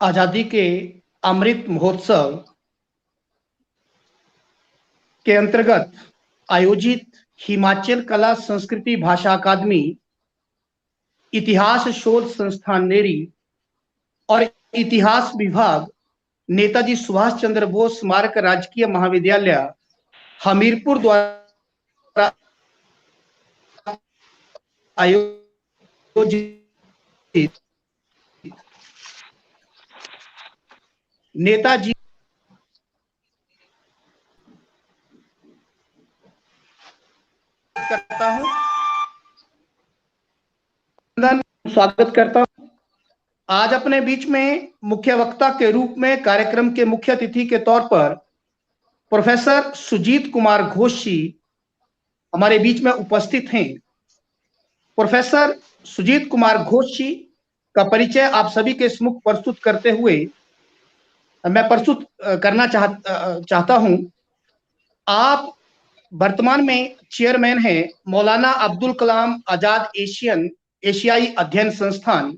आजादी के अमृत महोत्सव के अंतर्गत आयोजित हिमाचल कला संस्कृति भाषा अकादमी इतिहास शोध संस्थान नेरी और इतिहास विभाग नेताजी सुभाष चंद्र बोस स्मारक राजकीय महाविद्यालय हमीरपुर द्वारा आयोजित नेताजी करता हूं, स्वागत करता हूं। आज अपने बीच में मुख्य वक्ता के रूप में कार्यक्रम के मुख्य अतिथि के तौर पर प्रोफेसर सुजीत कुमार घोष जी हमारे बीच में उपस्थित हैं। प्रोफेसर सुजीत कुमार घोष जी का परिचय आप सभी के सम्मुख प्रस्तुत करते हुए मैं प्रस्तुत करना चाहता हूं। आप वर्तमान में चेयरमैन हैं मौलाना अब्दुल कलाम आजाद एशियाई अध्ययन संस्थान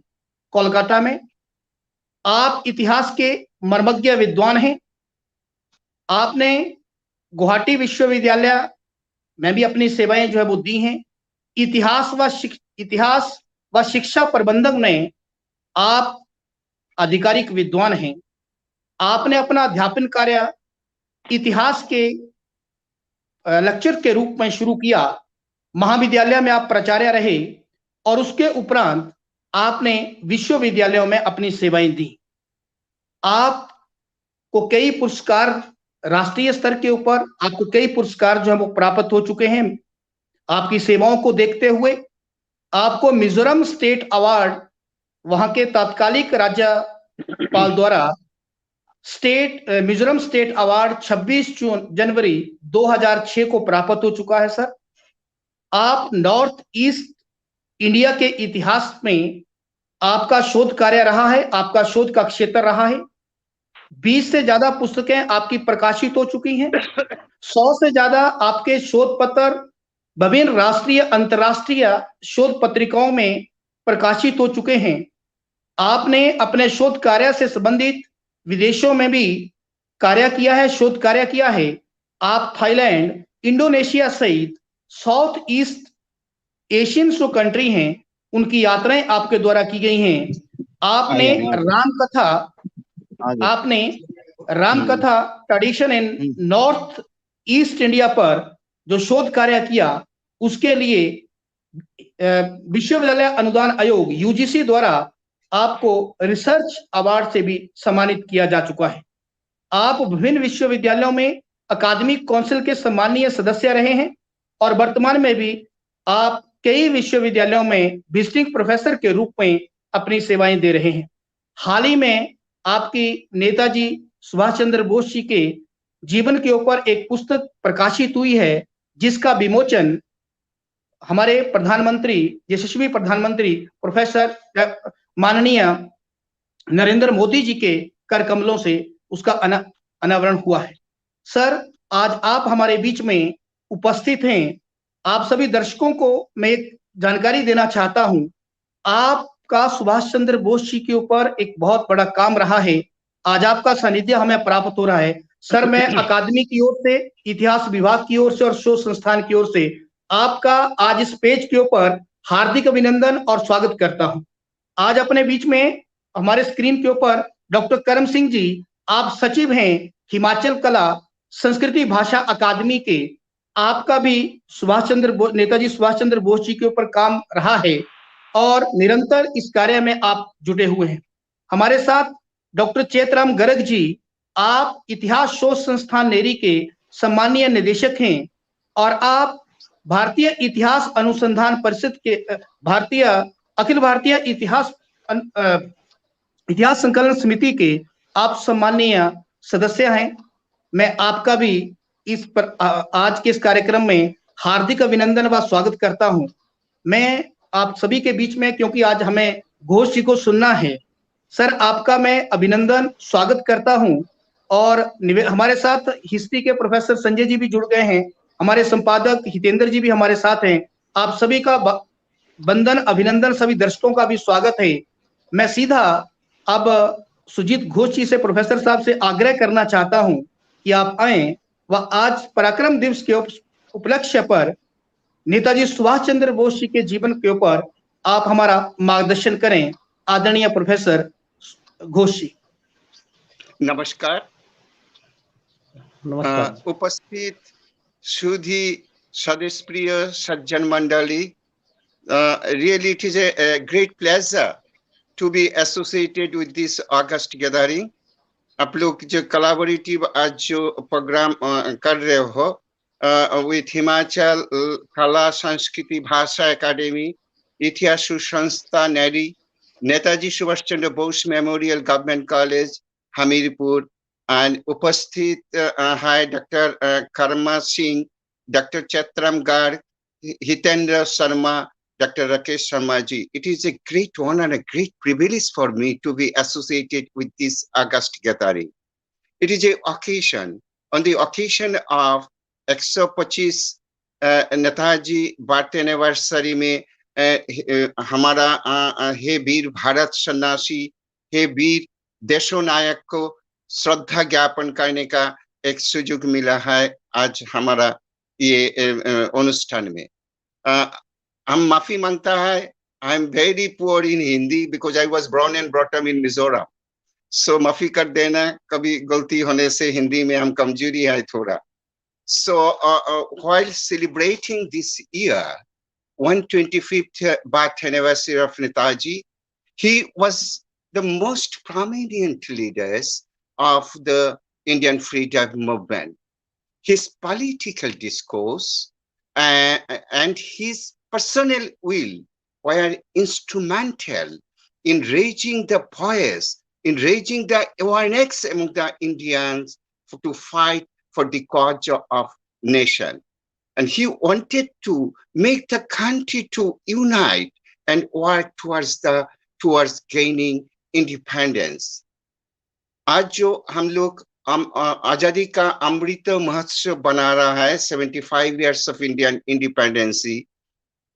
कोलकाता में। आप इतिहास के मर्मज्ञ विद्वान हैं। आपने गुवाहाटी विश्वविद्यालय में भी अपनी सेवाएं जो है वो दी हैं। इतिहास व शिक्षा प्रबंधन में आप आधिकारिक विद्वान हैं। आपने अपना अध्यापन कार्य इतिहास के लेक्चर के रूप में शुरू किया। महाविद्यालय में आप प्राचार्य रहे और उसके उपरांत आपने विश्वविद्यालयों में अपनी सेवाएं दी। आपको कई पुरस्कार राष्ट्रीय स्तर के ऊपर आपको कई पुरस्कार जो है वो प्राप्त हो चुके हैं। आपकी सेवाओं को देखते हुए आपको मिजोरम स्टेट अवार्ड वहां के तात्कालिक राज्यपाल द्वारा मिजोरम स्टेट अवार्ड 26 जनवरी 2006 को प्राप्त हो चुका है। सर, आप नॉर्थ ईस्ट इंडिया के इतिहास में आपका शोध कार्य रहा है, आपका शोध का क्षेत्र रहा है। 20 से ज्यादा पुस्तकें आपकी प्रकाशित हो चुकी हैं। 100 से ज्यादा आपके शोध पत्र विभिन्न राष्ट्रीय अंतर्राष्ट्रीय शोध पत्रिकाओं में प्रकाशित हो चुके हैं। आपने अपने शोध कार्य से संबंधित विदेशों में भी कार्य किया है, शोध कार्य किया है। आप थाईलैंड, इंडोनेशिया सहित साउथ ईस्ट एशियन जो कंट्री हैं उनकी यात्राएं आपके द्वारा की गई हैं। आपने Ramkatha tradition in north east India पर जो शोध कार्य किया उसके लिए विश्वविद्यालय अनुदान आयोग यूजीसी द्वारा आपको रिसर्च अवार्ड से भी सम्मानित किया जा चुका है। आप विभिन्न विश्वविद्यालयों में अकादमिक काउंसिल के सम्मानीय सदस्य रहे हैं और वर्तमान में भी आप कई विश्वविद्यालयों में विजिटिंग प्रोफेसर के रूप में अपनी सेवाएं दे रहे हैं। हाल ही में आपकी नेताजी सुभाष चंद्र बोस जी के जीवन के ऊपर एक पुस्तक प्रकाशित हुई है जिसका विमोचन हमारे प्रधानमंत्री, यशस्वी प्रधानमंत्री प्रोफेसर माननीय नरेंद्र मोदी जी के कर कमलों से उसका अनावरण हुआ है। सर, आज आप हमारे बीच में उपस्थित हैं। आप सभी दर्शकों को मैं एक जानकारी देना चाहता हूं। आपका सुभाष चंद्र बोस जी के ऊपर एक बहुत बड़ा काम रहा है। आज आपका सानिध्य हमें प्राप्त हो रहा है। सर, मैं अकादमी की ओर से, इतिहास विभाग की ओर से और शोध संस्थान की ओर से आपका आज इस पेज के ऊपर हार्दिक अभिनंदन और स्वागत करता हूं। आज अपने बीच में हमारे स्क्रीन के ऊपर डॉक्टर करम सिंह जी, आप सचिव हैं हिमाचल कला संस्कृति भाषा अकादमी के। आपका भी नेताजी सुभाष चंद्र बोस जी के ऊपर काम रहा है और निरंतर इस कार्य में आप जुटे हुए हैं। हमारे साथ डॉक्टर चेतराम गर्ग जी, आप इतिहास शोध संस्थान नेरी के सम्मानीय निदेशक हैं और आप भारतीय इतिहास अनुसंधान परिषद के अखिल भारतीय इतिहास संकलन समिति के आप सम्मानीय सदस्य हैं। मैं आपका भी आज के इस कार्यक्रम में हार्दिक अभिनंदन व स्वागत करता हूं। मैं आप सभी के बीच में, क्योंकि आज हमें घोष जी को सुनना है, सर आपका मैं अभिनंदन स्वागत करता हूं। और हमारे साथ हिस्ट्री के प्रोफेसर संजय जी भी जुड़ गए हैं। हमारे संपादक हितेंद्र जी भी हमारे साथ हैं। आप सभी का वंदन, अभिनंदन, सभी दर्शकों का भी स्वागत है। मैं सीधा अब सुजीत घोष जी से प्रोफेसर साहब से आग्रह करना चाहता हूं कि आप आए व आज पराक्रम दिवस के उपलक्ष्य पर नेताजी सुभाष चंद्र बोस जी के जीवन के ऊपर आप हमारा मार्गदर्शन करें। आदरणीय प्रोफेसर घोष जी। नमस्कार। उपस्थित सुधी स्वदेश प्रिय सज्जन मंडली, really it is a great pleasure to be associated with this August gathering. आप लोग जो collaborative आज जो प्रोग्राम कर रहे हो with हिमाचल कला संस्कृति भाषा academy, Itihas Sanstha Neri, Netaji Subhash Chandra Bose memorial government college Hamirpur, and उपस्थित है doctor Karma Singh, doctor Chaitram Garg, Hitendra Sharma, Dr. Rakesh Sharma ji. It is a great honor and a great privilege for me to be associated with this August gathering. It is an occasion, on the occasion of 125 Netaji birth anniversary में हमारा हे वीर भारत सन्यासी, हे वीर देशो नायक को श्रद्धा ज्ञापन करने का एक सुযোগ मिला है आज हमारा ये অনুষ্ঠাन में। हम माफी मांगता है, I am very poor in Hindi because I was born and brought up in Mizoram. So माफी कर देना, कभी गलती होने से हिंदी में हम कमजोरी है थोड़ा। So while celebrating this year, 125th birth anniversary of Netaji, he was the most prominent leaders of the Indian freedom movement. His political discourse and his personal will were instrumental in raising the voice, in raising the awareness among the Indians to fight for the cause of nation. And he wanted to make the country to unite and work towards gaining independence. आज जो हम लोग आजादी का अमृत महोत्सव बना रहा है, 75 years of Indian independence,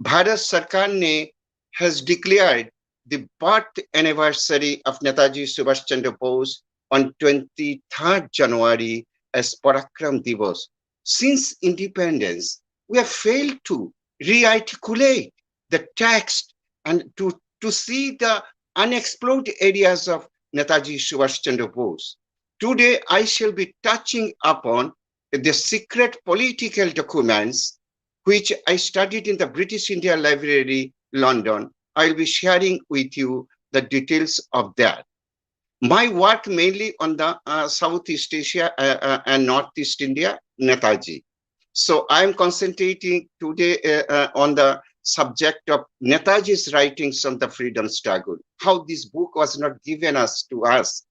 Bharat सरकार ने has declared the birth anniversary of Netaji Subhash Chandra Bose on 23rd January as Parakram Divas. Since independence, we have failed to re-articulate the text and to see the unexplored areas of Netaji Subhash Chandra Bose. Today, I shall be touching upon the secret political documents which I studied in the British India Library, London. I'll be sharing with you the details of that. My work mainly on the Southeast Asia and Northeast India, Netaji. So I'm concentrating today on the subject of Netaji's writings on the freedom struggle, how this book was not given to us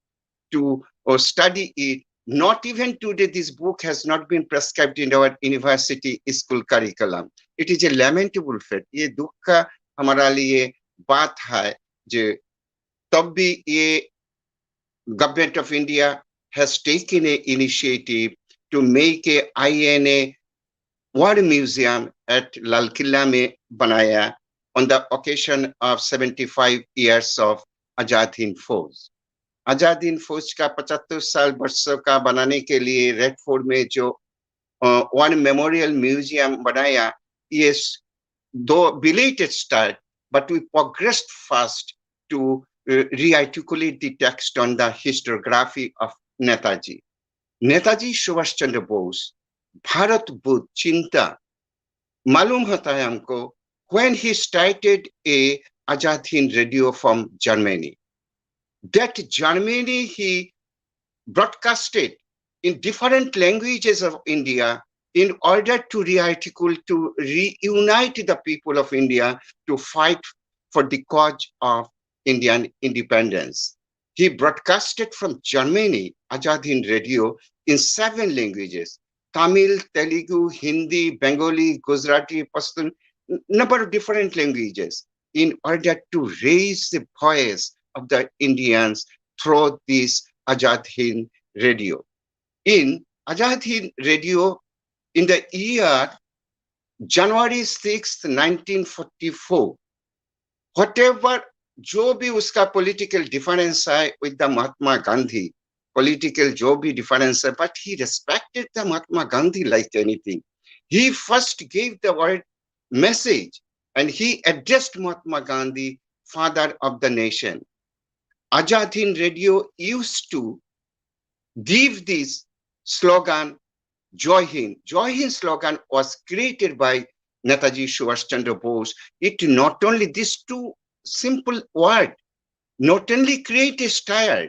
to study it. Not even today, this book has not been prescribed in our university school curriculum. It is a lamentable fact. ये दुख का हमारा लिए बात है जो तब भी ये Government of India has taken an initiative to make a INA War Museum at Lal Killa में बनाया on the occasion of 75 years of Azad Hind Fauj. Azad Hind फौज का 75 साल वर्ष का बनाने के लिए रेड फोर्ट में जो वन मेमोरियल म्यूजियम बनाया, yes, though belated start, but we progressed fast to re-articulate the text on the historiography of Netaji. Netaji Subhash Chandra Bose, Bharat Budh Chinta, मालूम होता है हमको when he started a Azad Hind Radio from Germany. That Germany he broadcasted in different languages of India in order to re-articulate, to reunite the people of India to fight for the cause of Indian independence. He broadcasted from Germany, Azad Hind Radio, in 7 languages: Tamil, Telugu, Hindi, Bengali, Gujarati, Pashtun, number of different languages, in order to raise the voice of the Indians through this Azad Hind Radio. In Azad Hind Radio, in the year January 6th, 1944, whatever जो भी उसका political difference है with the Mahatma Gandhi, political जो भी difference है, but he respected the Mahatma Gandhi like anything. He first gave the word message and he addressed Mahatma Gandhi, father of the nation. Azad Hind Radio used to give this slogan, Joy Hind. Joy Hind slogan was created by Netaji Subhash Chandra Bose. It not only these two simple words, not only created style,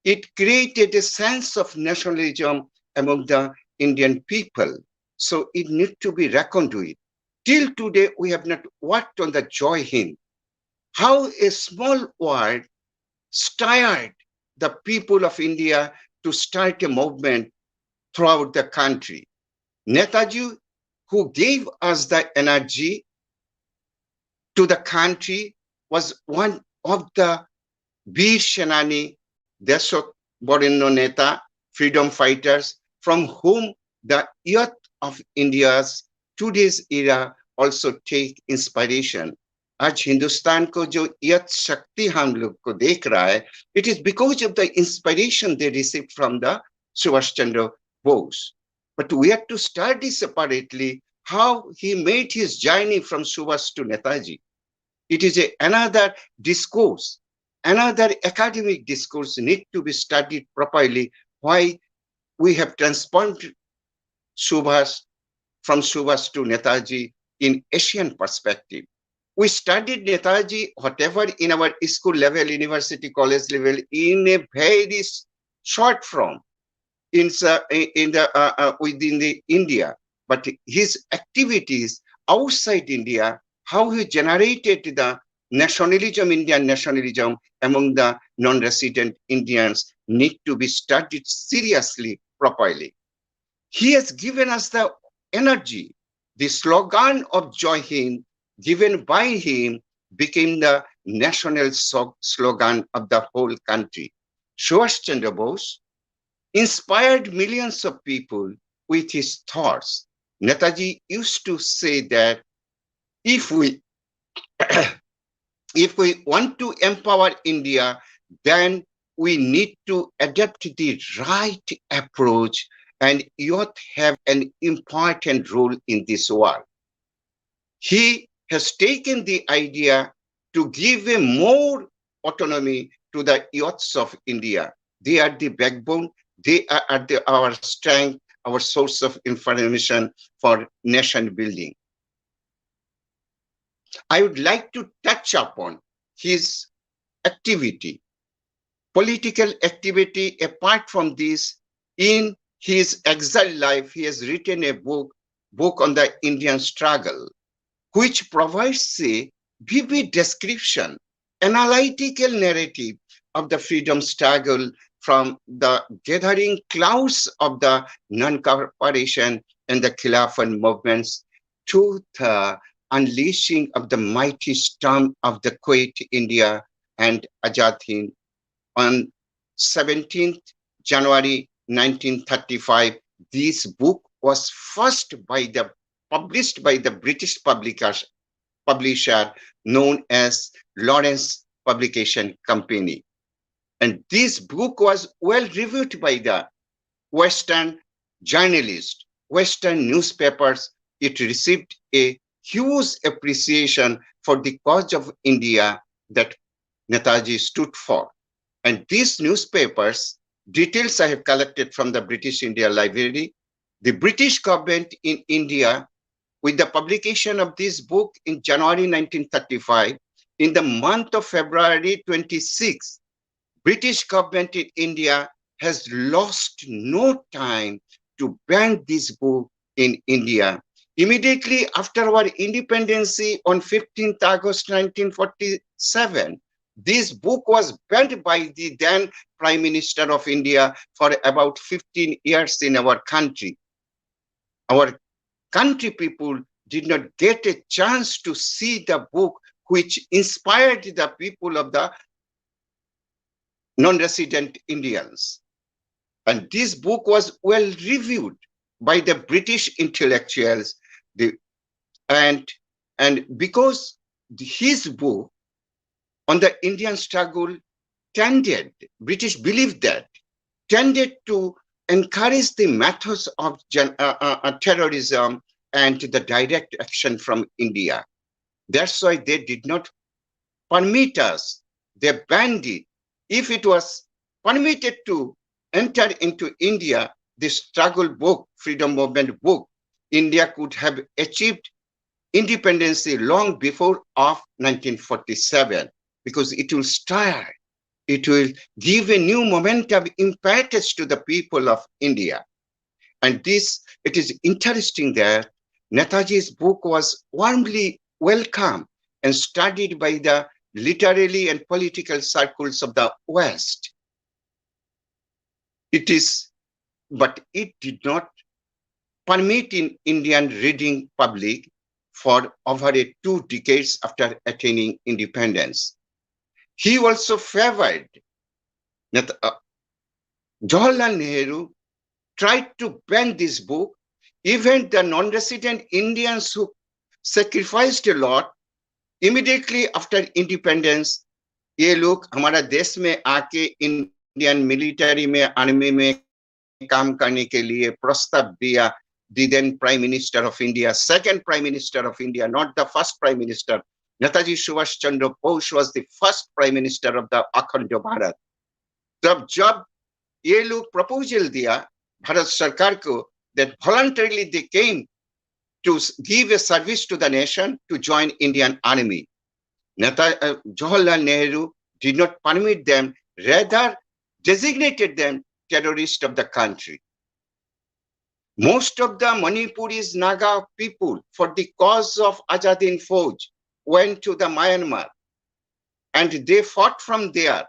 it created a sense of nationalism among the Indian people. So it needs to be reckoned with. Till today, we have not worked on the Joy Hind. How a small word stirred the people of India to start a movement throughout the country. Netaji, who gave us the energy to the country, was one of the Veer Senani, Deshok Borinno Neta, freedom fighters, from whom the youth of India's today's era also take inspiration. आज हिंदुस्तान को जो यथ शक्ति हम लोग को देख रहा है, it is because of the inspiration they received from the Subhash Chandra Bose. But we have to study separately how he made his journey from Subhash to Netaji. It is another discourse, another academic discourse need to be studied properly, why we have transformed Subhash from Subhash to Netaji in Asian perspective. We studied Netaji, whatever in our school level, university, college level, in a very short form, within the India. But his activities outside India, how he generated the nationalism, Indian nationalism among the non-resident Indians, need to be studied seriously, properly. He has given us the energy. The slogan of Joy Hind, given by him, became the national slogan of the whole country. Subhash Chandra Bose inspired millions of people with his thoughts. Netaji used to say that if we want to empower India, then we need to adapt the right approach, and youth have an important role in this world. He has taken the idea to give a more autonomy to the youths of India. They are the backbone. They are our strength, our source of information for nation building. I would like to touch upon his activity, political activity. Apart from this, in his exile life, he has written a book on the Indian struggle, which provides a vivid description, analytical narrative of the freedom struggle from the gathering clouds of the non-cooperation and the Khilafat movements to the unleashing of the mighty storm of the Kuwait, India, and Azad Hind. On 17th January 1935, this book was first published by the British publisher known as Lawrence Publication Company. And this book was well reviewed by the Western journalists, Western newspapers. It received a huge appreciation for the cause of India that Netaji stood for. And these newspapers, details I have collected from the British India Library, the British government in India, with the publication of this book in January 1935, in the month of February 26, British government in India has lost no time to ban this book in India. Immediately after our independence on 15th August 1947, this book was banned by the then Prime Minister of India for about 15 years in our country. Our country people did not get a chance to see the book which inspired the people of the non-resident Indians. And this book was well reviewed by the British intellectuals. And because his book on the Indian struggle tended, British believed that, tended to encourage the methods of terrorism and the direct action from India. That's why they did not permit us, they banned it. If it was permitted to enter into India, the struggle book, freedom movement book, India could have achieved independence long before of 1947, because it will start, it will give a new momentum impetus to the people of India. And this, it is interesting that Netaji's book was warmly welcomed and studied by the literary and political circles of the West. But it did not permit in Indian reading public for over 2 decades after attaining independence. He also favored Jawaharlal Nehru tried to ban this book. Even the non-resident Indians who sacrificed a lot immediately after independence, ये लोग हमारा देश में आके Indian military में, army में काम करने के लिए प्रस्ताव दिया. The then Prime Minister of India, second Prime Minister of India, not the first Prime Minister. Netaji Subhash Chandra Bose was the first Prime Minister of the Akhanda Bharat. तब जब ये लोग proposal दिया भारत सरकार को, that voluntarily they came to give a service to the nation to join Indian army. Jawaharlal Nehru did not permit them, rather designated them terrorists of the country. Most of the Manipuris Naga people, for the cause of Azad Hind Fauj, went to the Myanmar and they fought from there.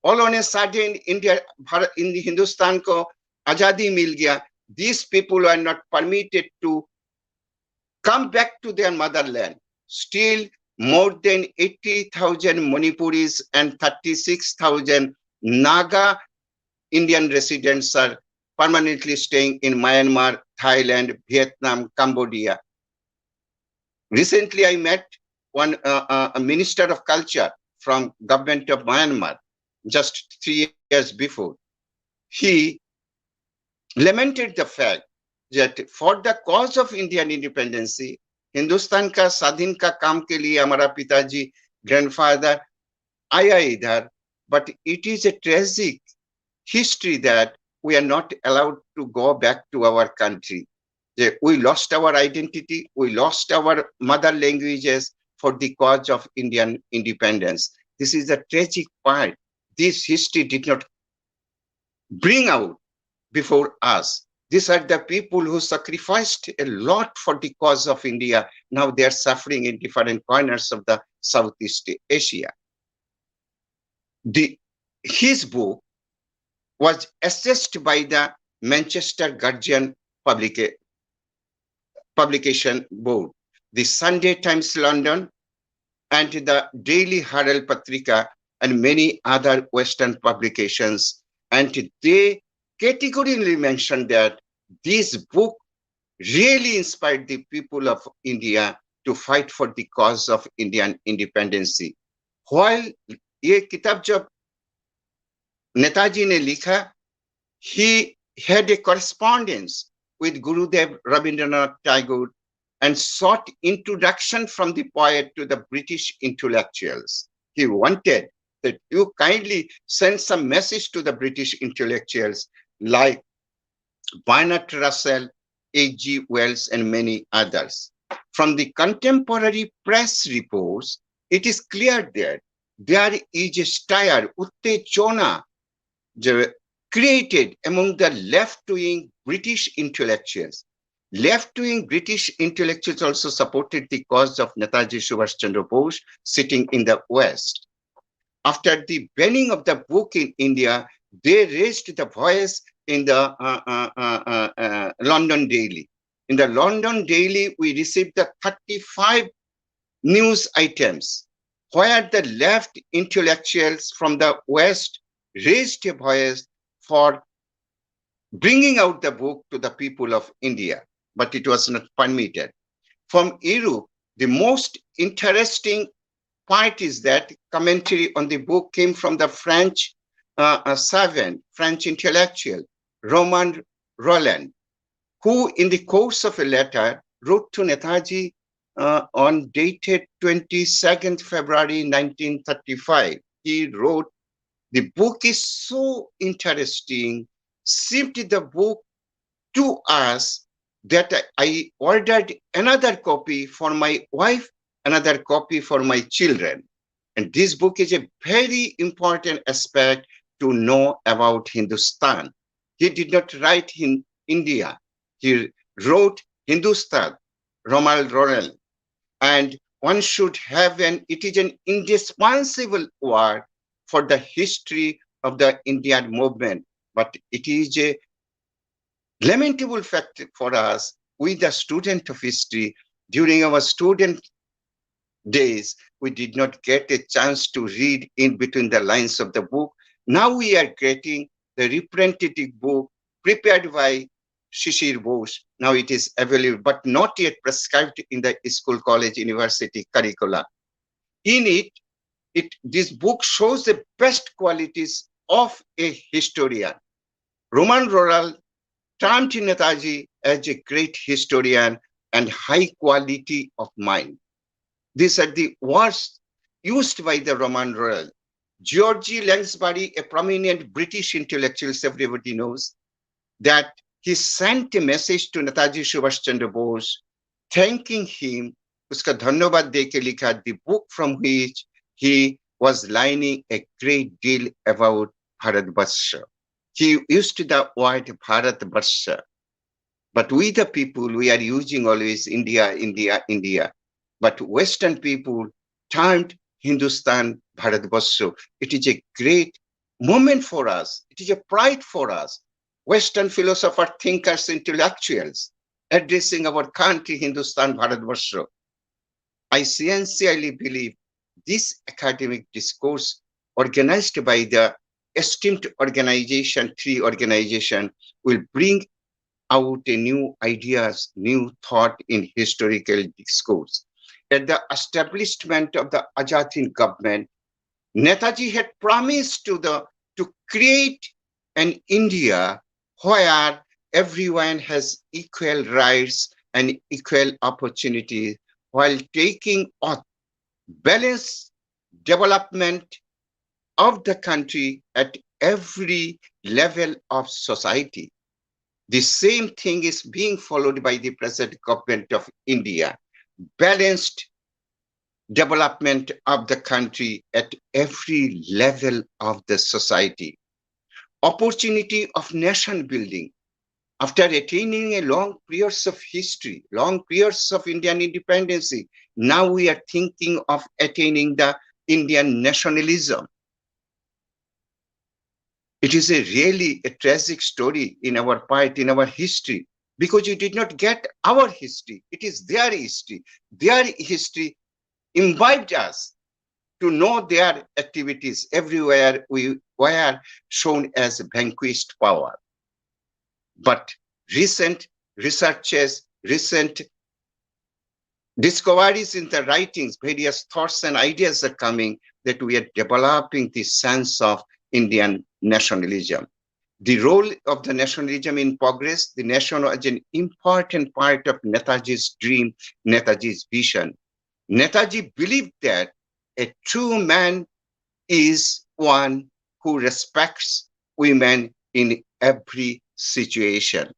All on a sudden, in the Hindustan ko Azadi mil gaya. These people are not permitted to come back to their motherland. Still, more than 80,000 Manipuris and 36,000 Naga Indian residents are permanently staying in Myanmar, Thailand, Vietnam, Cambodia. Recently, I met one a minister of culture from government of Myanmar just 3 years before. He lamented the fact that for the cause of Indian independence, Hindustan का स्वाधीन का काम के लिए हमारा पिताजी grandfather आया इधर, but it is a tragic history that we are not allowed to go back to our country. We lost our identity, we lost our mother languages for the cause of Indian independence. This is a tragic part. This history did not bring out before us. These are the people who sacrificed a lot for the cause of India. Now they are suffering in different corners of the Southeast Asia. His book was assessed by the Manchester Guardian Publication Board, the Sunday Times London, and the Daily Herald Patrika, and many other Western publications. And they categorically mentioned that this book really inspired the people of India to fight for the cause of Indian independence. While ये किताब जब नेताजी ने लिखा, he had a correspondence with Gurudev Rabindranath Tagore and sought introduction from the poet to the British intellectuals. He wanted that you kindly send some message to the British intellectuals like Barnard Russell, H.G. Wells, and many others. From the contemporary press reports, it is clear that there is a stir, uttechona, created among the left-wing British intellectuals. Left-wing British intellectuals also supported the cause of Netaji Subhash Chandra Bose sitting in the West. After the banning of the book in India, they raised the voice in the London Daily. In the London Daily, we received the 35 news items where the left intellectuals from the West raised a voice for bringing out the book to the people of India, but it was not permitted. From Europe, the most interesting part is that commentary on the book came from the French savant, French intellectual, Romain Rolland, who in the course of a letter wrote to Netaji on dated 22nd February 1935. He wrote, "The book is so interesting, simply the book to us, that I ordered another copy for my wife, another copy for my children. And this book is a very important aspect to know about Hindustan." He did not write in India. He wrote Hindustan, Romain Rolland. And one should have it is an indispensable work for the history of the Indian movement. But it is a lamentable fact for us, we the student of history, during our student days, we did not get a chance to read in between the lines of the book. Now we are getting the representative book prepared by Shishir Bose. Now it is available, but not yet prescribed in the school, college, university curricula. In this book shows the best qualities of a historian. Romain Rolland termed Netaji as a great historian and high quality of mind. These are the words used by the Romain Rolland. George Lansbury, a prominent British intellectual, everybody knows, that he sent a message to Netaji Subhash Chandra Bose, thanking him, uska dhanyavad deke likha, the book from which he was learning a great deal about Bharatvarsha. He used the word Bharatvarsha. But we the people, we are using always India, India, India. But Western people termed Hindustan Bharatvarsha. It is a great moment for us. It is a pride for us. Western philosophers, thinkers, intellectuals addressing our country, Hindustan Bharatvarsha. I sincerely believe this academic discourse organized by the esteemed organization, three organization, will bring out a new ideas, new thought in historical discourse. At the establishment of the Azad Hind government, Netaji had promised to create an India where everyone has equal rights and equal opportunities, while taking a balanced development of the country at every level of society. The same thing is being followed by the present government of India. Balanced development of the country at every level of the society. Opportunity of nation building. After attaining a long periods of history, long periods of Indian independence, now we are thinking of attaining the Indian nationalism. It is really a tragic story in our part, in our history, because you did not get our history. It is their history. Their history imbibed us to know their activities. Everywhere we were shown as vanquished power. But recent researches, recent discoveries in the writings, various thoughts and ideas are coming that we are developing this sense of Indian nationalism. The role of the nationalism in progress, the nation was an important part of Netaji's dream, Netaji's vision. Netaji believed that a true man is one who respects women in every situation.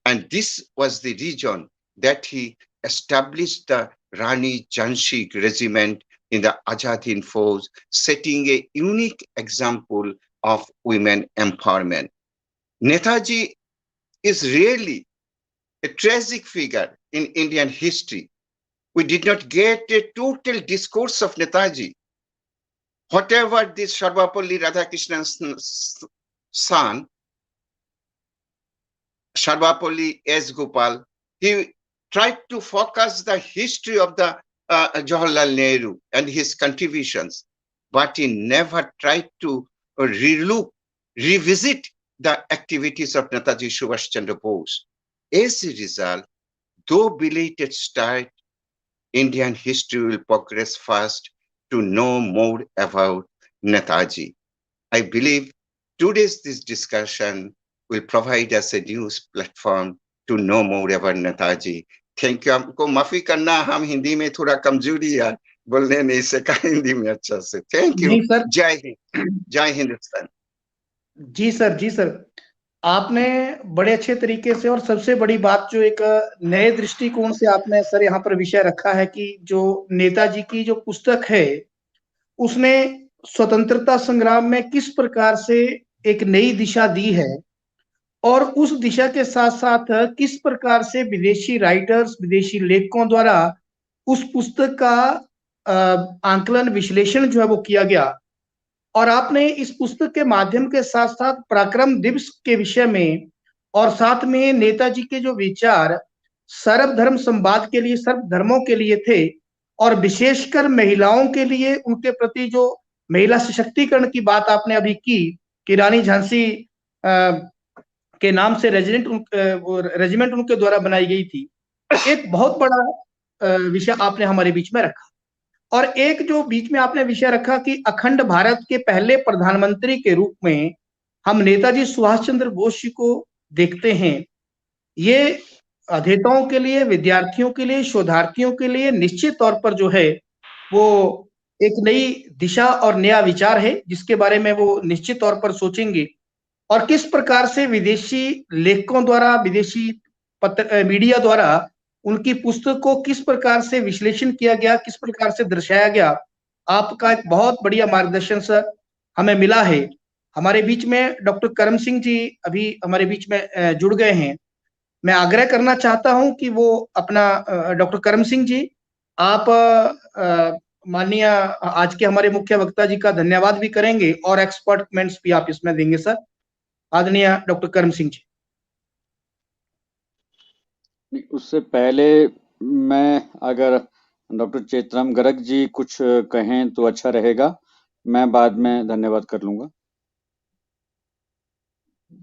And this was the reason that he established the Rani Jhansi regiment in the Azad Hind Fauj, setting a unique example of women empowerment. Netaji is really a tragic figure in Indian history. We did not get a total discourse of Netaji. Whatever this Sarvapalli Radhakrishnan's son, Sarvapalli S. Gopal, he tried to focus the history of the Jawaharlal Nehru and his contributions, but he never tried to revisit the activities of Netaji Subhash Chandra Bose. As a result, though belated start, Indian history will progress fast to know more about Netaji. I believe today's this discussion will provide us a news platform to know more about Netaji. Thank you. हमको माफी करना, हम हिंदी में थोड़ा कमजोरी है, बोलने नहीं सका हिंदी में अच्छा से। Thank you. नहीं सर। जय हिंद, जय हिंदुस्तान। जी सर, जी सर, आपने बड़े अच्छे तरीके से, और सबसे बड़ी बात जो एक नए दृष्टिकोण से आपने सर यहाँ पर विषय रखा है कि जो नेताजी की जो पुस्तक है उसने स्वतंत्रता संग्राम में किस प्रकार से एक नई दिशा दी है, और उस दिशा के साथ साथ किस प्रकार से विदेशी राइटर्स, विदेशी लेखकों द्वारा उस पुस्तक का आंकलन, विश्लेषण जो है वो किया गया। और आपने इस पुस्तक के माध्यम के साथ साथ पराक्रम दिवस के विषय में, और साथ में नेताजी के जो विचार सर्वधर्म संवाद के लिए, सर्व धर्मों के लिए थे, और विशेषकर महिलाओं के लिए उनके प्रति जो महिला सशक्तिकरण की बात आपने अभी की कि रानी झांसी के नाम से रेजिमेंट उनके द्वारा बनाई गई थी, एक बहुत बड़ा विषय आपने हमारे बीच में रखा। और एक जो बीच में आपने विषय रखा कि अखंड भारत के पहले प्रधानमंत्री के रूप में हम नेताजी सुभाष चंद्र बोस जी को देखते हैं, ये अध्येताओं के लिए, विद्यार्थियों के लिए, शोधार्थियों के लिए निश्चित तौर पर जो है वो एक नई दिशा और नया विचार है, जिसके बारे में वो निश्चित तौर पर सोचेंगे। और किस प्रकार से विदेशी लेखकों द्वारा, विदेशी मीडिया द्वारा उनकी पुस्तक को किस प्रकार से विश्लेषण किया गया, किस प्रकार से दर्शाया गया, आपका एक बहुत बढ़िया मार्गदर्शन सर हमें मिला है। हमारे बीच में डॉक्टर करम सिंह जी अभी हमारे बीच में जुड़ गए हैं। मैं आग्रह करना चाहता हूं कि वो अपना डॉक्टर करम सिंह जी, आप माननीय आज के हमारे मुख्य वक्ता जी का धन्यवाद भी करेंगे और एक्सपर्ट कमेंट्स भी आप इसमें देंगे सर। आदरणीय डॉक्टर करम सिंह जी। उससे पहले मैं, अगर डॉक्टर चेतराम गर्ग जी कुछ कहें तो अच्छा रहेगा, मैं बाद में धन्यवाद कर लूंगा।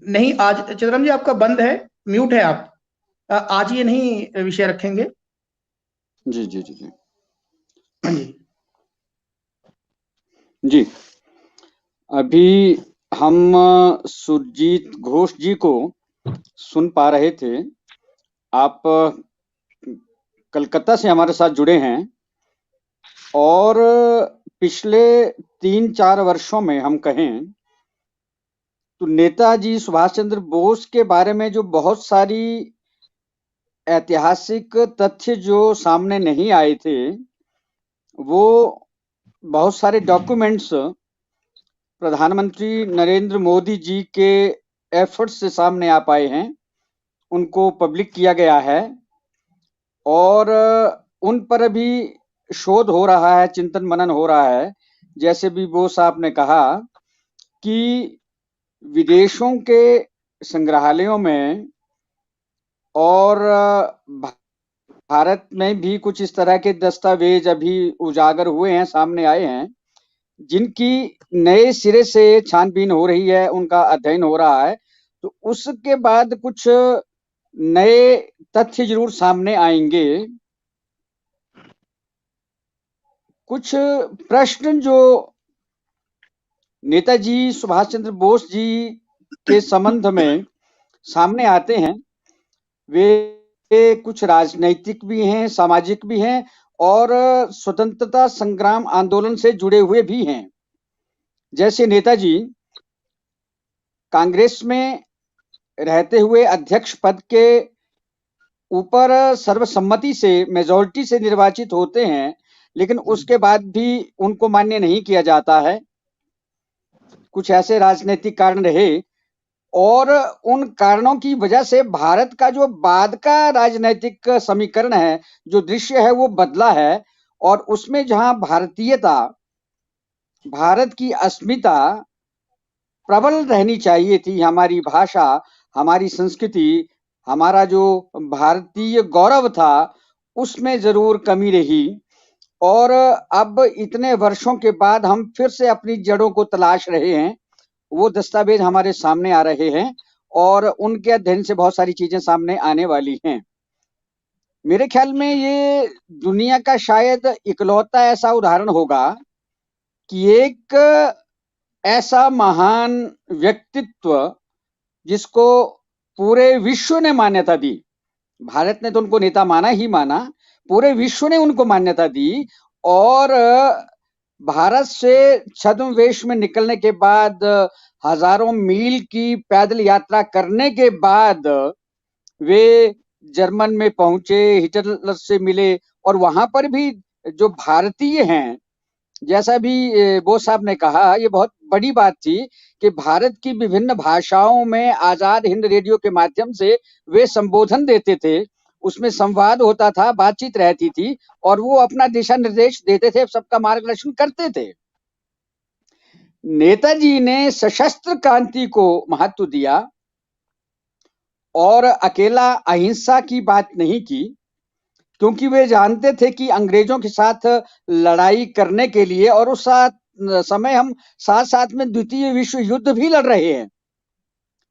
नहीं, आज चेतराम जी आपका बंद है, म्यूट है आप, आज ये नहीं विषय रखेंगे। जी जी जी जी हाँ जी जी। अभी हम सुरजीत घोष जी को सुन पा रहे थे। आप कलकत्ता से हमारे साथ जुड़े हैं, और पिछले 3-4 वर्षों में हम कहें तो नेताजी सुभाष चंद्र बोस के बारे में जो बहुत सारी ऐतिहासिक तथ्य जो सामने नहीं आए थे, वो बहुत सारे डॉक्यूमेंट्स प्रधानमंत्री नरेंद्र मोदी जी के एफर्ट से सामने आ पाए हैं, उनको पब्लिक किया गया है, और उन पर अभी शोध हो रहा है, चिंतन मनन हो रहा है। जैसे भी बोस साहब ने कहा कि विदेशों के संग्रहालयों में और भारत में भी कुछ इस तरह के दस्तावेज अभी उजागर हुए हैं, सामने आए हैं, जिनकी नए सिरे से छानबीन हो रही है, उनका अध्ययन हो रहा है। तो उसके बाद कुछ नए तथ्य जरूर सामने आएंगे। कुछ प्रश्न जो नेताजी सुभाष चंद्र बोस जी के संबंध में सामने आते हैं, वे कुछ राजनैतिक भी हैं, सामाजिक भी हैं, और स्वतंत्रता संग्राम आंदोलन से जुड़े हुए भी हैं। जैसे नेताजी कांग्रेस में रहते हुए अध्यक्ष पद के ऊपर सर्वसम्मति से, मेजॉरिटी से निर्वाचित होते हैं, लेकिन उसके बाद भी उनको मान्य नहीं किया जाता है। कुछ ऐसे राजनीतिक कारण रहे, और उन कारणों की वजह से भारत का जो बाद का राजनीतिक समीकरण है, जो दृश्य है, वो बदला है। और उसमें जहां भारतीयता, भारत की अस्मिता प्रबल रहनी चाहिए थी, हमारी भाषा, हमारी संस्कृति, हमारा जो भारतीय गौरव था, उसमें जरूर कमी रही। और अब इतने वर्षों के बाद हम फिर से अपनी जड़ों को तलाश रहे हैं। वो दस्तावेज हमारे सामने आ रहे हैं, और उनके अध्ययन से बहुत सारी चीजें सामने आने वाली हैं। मेरे ख्याल में ये दुनिया का शायद इकलौता ऐसा उदाहरण होगा कि एक ऐसा महान व्यक्तित्व जिसको पूरे विश्व ने मान्यता दी, भारत ने तो उनको नेता माना ही माना, पूरे विश्व ने उनको मान्यता दी, और भारत से छद्मवेश में निकलने के बाद हजारों मील की पैदल यात्रा करने के बाद वे जर्मन में पहुंचे, हिटलर से मिले, और वहां पर भी जो भारतीय हैं, जैसा भी बोस साहब ने कहा, ये बहुत बड़ी बात थी कि भारत की विभिन्न भाषाओं में आजाद हिंद रेडियो के माध्यम से वे संबोधन देते थे, उसमें संवाद होता था, बातचीत रहती थी, और वो अपना दिशा निर्देश देते थे, सबका मार्गदर्शन करते थे। नेताजी ने सशस्त्र क्रांति को महत्व दिया और अकेला अहिंसा की बात नहीं की, क्योंकि वे जानते थे कि अंग्रेजों के साथ लड़ाई करने के लिए, और उस समय हम साथ साथ में द्वितीय विश्व युद्ध भी लड़ रहे हैं,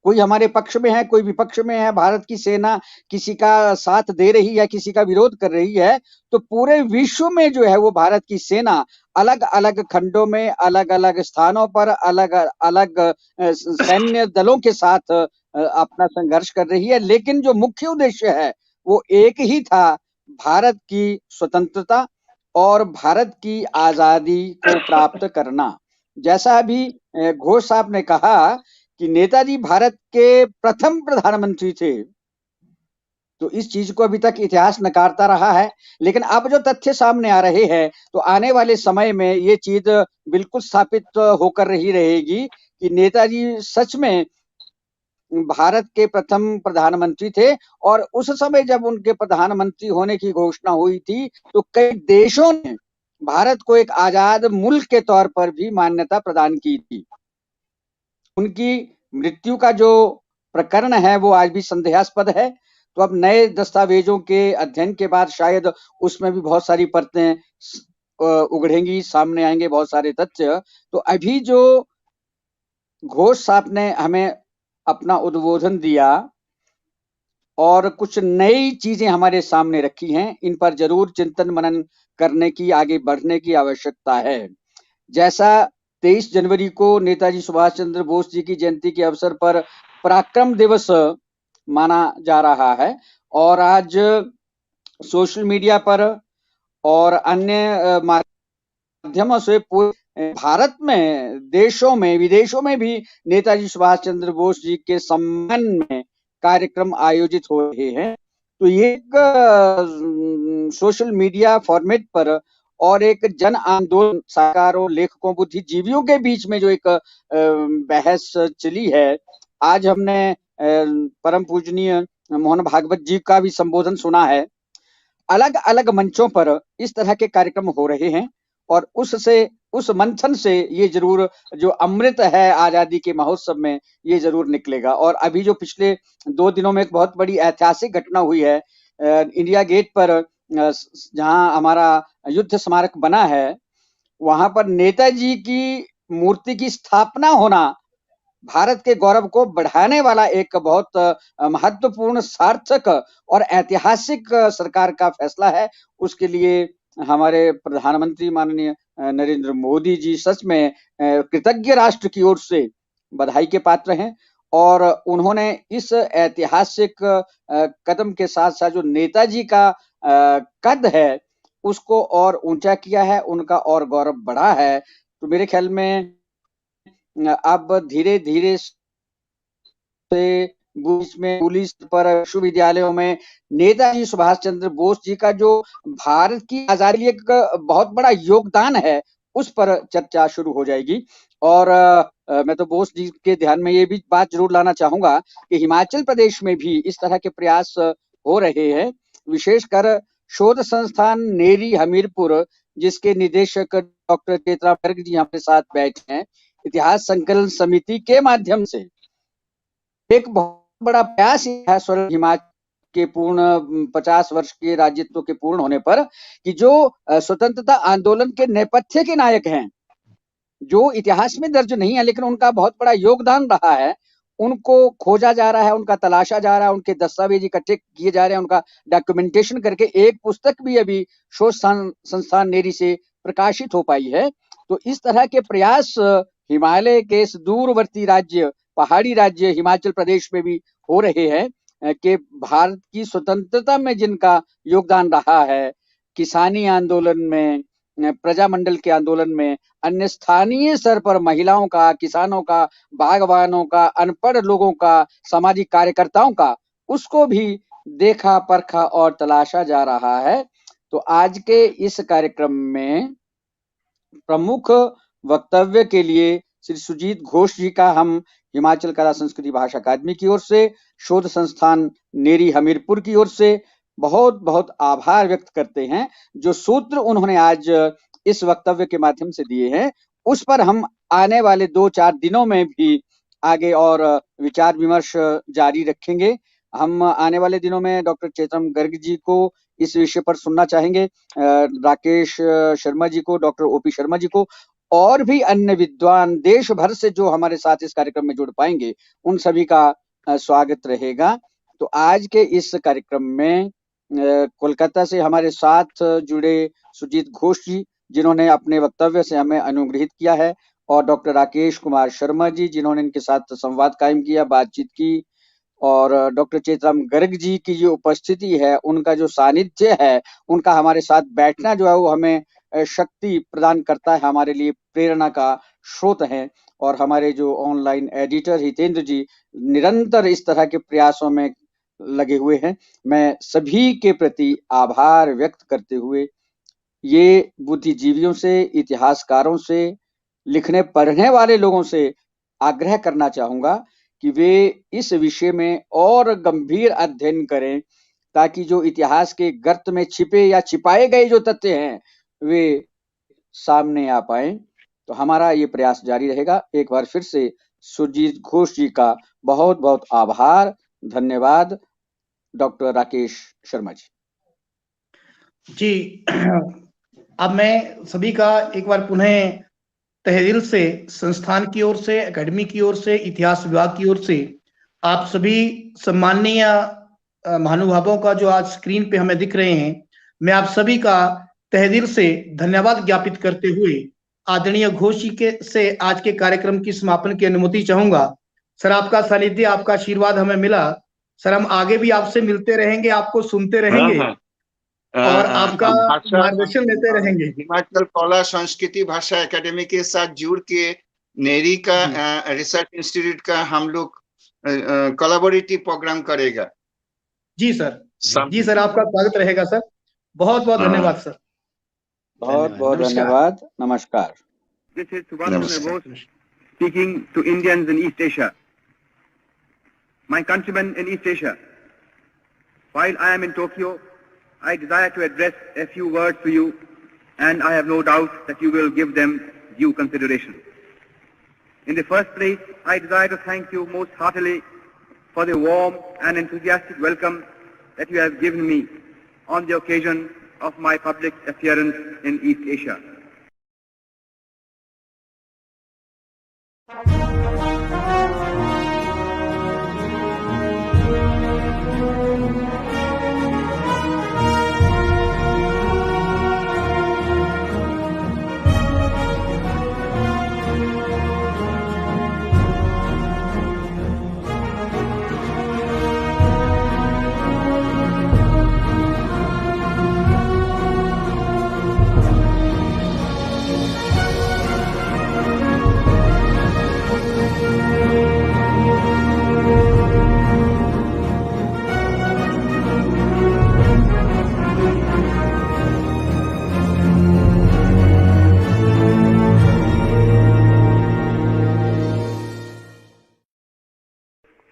कोई हमारे पक्ष में है, कोई विपक्ष में है, भारत की सेना किसी का साथ दे रही है, किसी का विरोध कर रही है, तो पूरे विश्व में जो है वो भारत की सेना अलग अलग खंडों में, अलग अलग स्थानों पर, अलग अलग सैन्य दलों के साथ अपना संघर्ष कर रही है, लेकिन जो मुख्य उद्देश्य है वो एक ही था, भारत की स्वतंत्रता और भारत की आजादी को प्राप्त करना। जैसा अभी घोष साहब ने कहा कि नेताजी भारत के प्रथम प्रधानमंत्री थे, तो इस चीज को अभी तक इतिहास नकारता रहा है, लेकिन अब जो तथ्य सामने आ रहे हैं, तो आने वाले समय में ये चीज बिल्कुल स्थापित होकर ही रहेगी कि नेताजी सच में भारत के प्रथम प्रधानमंत्री थे, और उस समय जब उनके प्रधानमंत्री होने की घोषणा हुई थी, तो कई देशों ने भारत को एक आजाद मुल्क के तौर पर भी मान्यता प्रदान की थी। उनकी मृत्यु का जो प्रकरण है वो आज भी संदेहास्पद है, तो अब नए दस्तावेजों के अध्ययन के बाद शायद उसमें भी बहुत सारी परतें उगड़ेंगी, सामने आएंगे बहुत सारे तथ्य। तो अभी जो घोष साहब ने हमें अपना उद्बोधन दिया और कुछ नई चीजें हमारे सामने रखी हैं, इन पर जरूर चिंतन मनन करने की, आगे बढ़ने की आवश्यकता है। जैसा 23 जनवरी को नेताजी सुभाष चंद्र बोस जी की जयंती के अवसर पर पराक्रम दिवस माना जा रहा है, और आज सोशल मीडिया पर और अन्य माध्यमों से पूरे भारत में, देशों में, विदेशों में भी नेताजी सुभाष चंद्र बोस जी के सम्मान में कार्यक्रम आयोजित हो रहे हैं। तो ये एक सोशल मीडिया फॉर्मेट पर और एक जन आंदोलन साकारों, लेखकों, बुद्धिजीवियों के बीच में जो एक बहस चली है, आज हमने परम पूजनीय मोहन भागवत जी का भी संबोधन सुना है। अलग अलग मंचों पर इस तरह के कार्यक्रम हो रहे हैं, और उस मंथन से ये जरूर जो अमृत है आजादी के महोत्सव में, ये जरूर निकलेगा। और अभी जो पिछले 2 दिनों में एक बहुत बड़ी ऐतिहासिक घटना हुई है, इंडिया गेट पर जहां हमारा युद्ध स्मारक बना है, वहां पर नेताजी की मूर्ति की स्थापना होना भारत के गौरव को बढ़ाने वाला एक बहुत महत्वपूर्ण, सार्थक और ऐतिहासिक सरकार का फैसला है। उसके लिए हमारे प्रधानमंत्री माननीय नरेंद्र मोदी जी सच में कृतज्ञ राष्ट्र की ओर से बधाई के पात्र हैं, और उन्होंने इस ऐतिहासिक कदम के साथ साथ जो नेताजी का कद है उसको और ऊंचा किया है, उनका और गौरव बढ़ा है। तो मेरे ख्याल में अब धीरे धीरे से पुलिस पर, विश्वविद्यालयों में नेताजी सुभाष चंद्र बोस जी का जो भारत की आजादी एक बहुत बड़ा योगदान है, उस पर चर्चा शुरू हो जाएगी। और मैं तो बोस जी के ध्यान में ये भी बात जरूर लाना चाहूंगा कि हिमाचल प्रदेश में भी इस तरह के प्रयास हो रहे हैं, विशेषकर शोध संस्थान नेरी हमीरपुर, जिसके निदेशक डॉक्टर चेतरा गर्ग जी हमारे साथ बैठे हैं, इतिहास संकलन समिति के माध्यम से एक बहुत बड़ा प्रयास है स्वर्ण हिमाचल के पूर्ण 50 वर्ष के राज्यत्व के पूर्ण होने पर, कि जो स्वतंत्रता आंदोलन के नेपथ्य के नायक हैं, जो इतिहास में दर्ज नहीं है लेकिन उनका बहुत बड़ा योगदान रहा है, उनको खोजा जा रहा है, उनका तलाशा जा रहा है, उनके दस्तावेज इकट्ठे किए जा रहे हैं, उनका डॉक्यूमेंटेशन करके एक पुस्तक भी अभी शोध संस्थान नेरी से प्रकाशित हो पाई है। तो इस तरह के प्रयास हिमालय के इस दूरवर्ती राज्य, पहाड़ी राज्य हिमाचल प्रदेश में भी हो रहे हैं कि भारत की स्वतंत्रता में जिनका योगदान रहा है, किसानी आंदोलन में, प्रजामंडल के आंदोलन में, अन्य स्थानीय स्तर पर महिलाओं का, किसानों का, बागवानों का, अनपढ़ लोगों का, सामाजिक कार्यकर्ताओं का, उसको भी देखा, परखा और तलाशा जा रहा है। तो आज के इस कार्यक्रम में प्रमुख वक्तव्य के लिए श्री सुजीत घोष जी का हम हिमाचल कला संस्कृति भाषा अकादमी की ओर से, शोध संस्थान नेरी हमीरपुर की ओर से बहुत बहुत आभार व्यक्त करते हैं। जो सूत्र उन्होंने आज इस वक्तव्य के माध्यम से दिए हैं, उस पर हम आने वाले 2-4 दिनों में भी आगे और विचार विमर्श जारी रखेंगे। हम आने वाले दिनों में डॉक्टर चेतन गर्ग जी को इस विषय पर सुनना चाहेंगे, राकेश शर्मा जी को, डॉक्टर ओपी शर्मा जी को, और भी अन्य विद्वान देश भर से जो हमारे साथ इस कार्यक्रम में जुड़ पाएंगे, उन सभी का स्वागत रहेगा। तो आज के इस कार्यक्रम में कोलकाता से हमारे साथ जुड़े सुजीत घोष जी, जिन्होंने अपने वक्तव्य से हमें अनुग्रहित किया है, और डॉक्टर राकेश कुमार शर्मा जी, जिन्होंने इनके साथ संवाद कायम किया, बातचीत की, और डॉक्टर चेतराम गर्ग जी की जो उपस्थिति है, उनका जो सानिध्य है, उनका हमारे साथ बैठना जो है वो हमें शक्ति प्रदान करता है, हमारे लिए प्रेरणा का स्रोत है। और हमारे जो ऑनलाइन एडिटर हितेंद्र जी निरंतर इस तरह के प्रयासों में लगे हुए हैं। मैं सभी के प्रति आभार व्यक्त करते हुए ये बुद्धिजीवियों से, इतिहासकारों से, लिखने पढ़ने वाले लोगों से आग्रह करना चाहूंगा कि वे इस विषय में और गंभीर अध्ययन करें, ताकि जो इतिहास के गर्त में छिपे या छिपाए गए जो तथ्य हैं वे सामने आ पाए। तो हमारा ये प्रयास जारी रहेगा। एक बार फिर से सुजीत घोष जी का बहुत बहुत आभार, धन्यवाद। डॉक्टर राकेश शर्मा जी। जी, अब मैं सभी का एक बार पुनः तहे दिल से संस्थान की ओर से, एकेडमी की ओर से, इतिहास विभाग की ओर से आप सभी सम्माननीय महानुभावों का जो आज स्क्रीन पे हमें दिख रहे हैं, मैं आप सभी का तहे दिल से धन्यवाद ज्ञापित करते हुए आदरणीय घोष जी के से आज के कार्यक्रम की समापन की अनुमति चाहूंगा। सर, आपका सानिध्य, आपका आशीर्वाद हमें मिला। सर, हम आगे भी आपसे मिलते रहेंगे, आपको सुनते रहेंगे और आपका मार्गदर्शन लेते रहेंगे। हिमाचल कला संस्कृति भाषा एकेडमी के साथ जुड़ के नेरी का रिसर्च इंस्टीट्यूट का हम लोग कोलैबोरेटिव प्रोग्राम करेगा। जी सर, जी सर, आपका स्वागत रहेगा सर। बहुत बहुत धन्यवाद सर। बहुत बहुत धन्यवाद। नमस्कार। This is Subhash Chandra Bose speaking to Indians in East Asia. My countrymen in East Asia, while I am in Tokyo, I desire to address a few words to you, and I have no doubt that you will give them due consideration. In the first place, I desire to thank you most heartily for the warm and enthusiastic welcome that you have given me on the occasion of my public appearance in East Asia.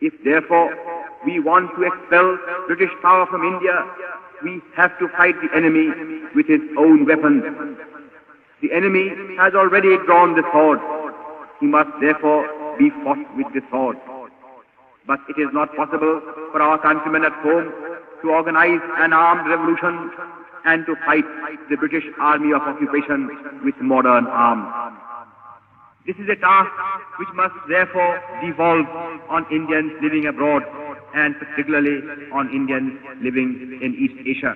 If therefore we want to expel British power from India, we have to fight the enemy with his own weapons. The enemy has already drawn the sword. He must therefore be fought with the sword. But it is not possible for our countrymen at home to organize an armed revolution and to fight the British army of occupation with modern arms. This is a task which must therefore devolve on Indians living abroad and particularly on Indians living in East Asia.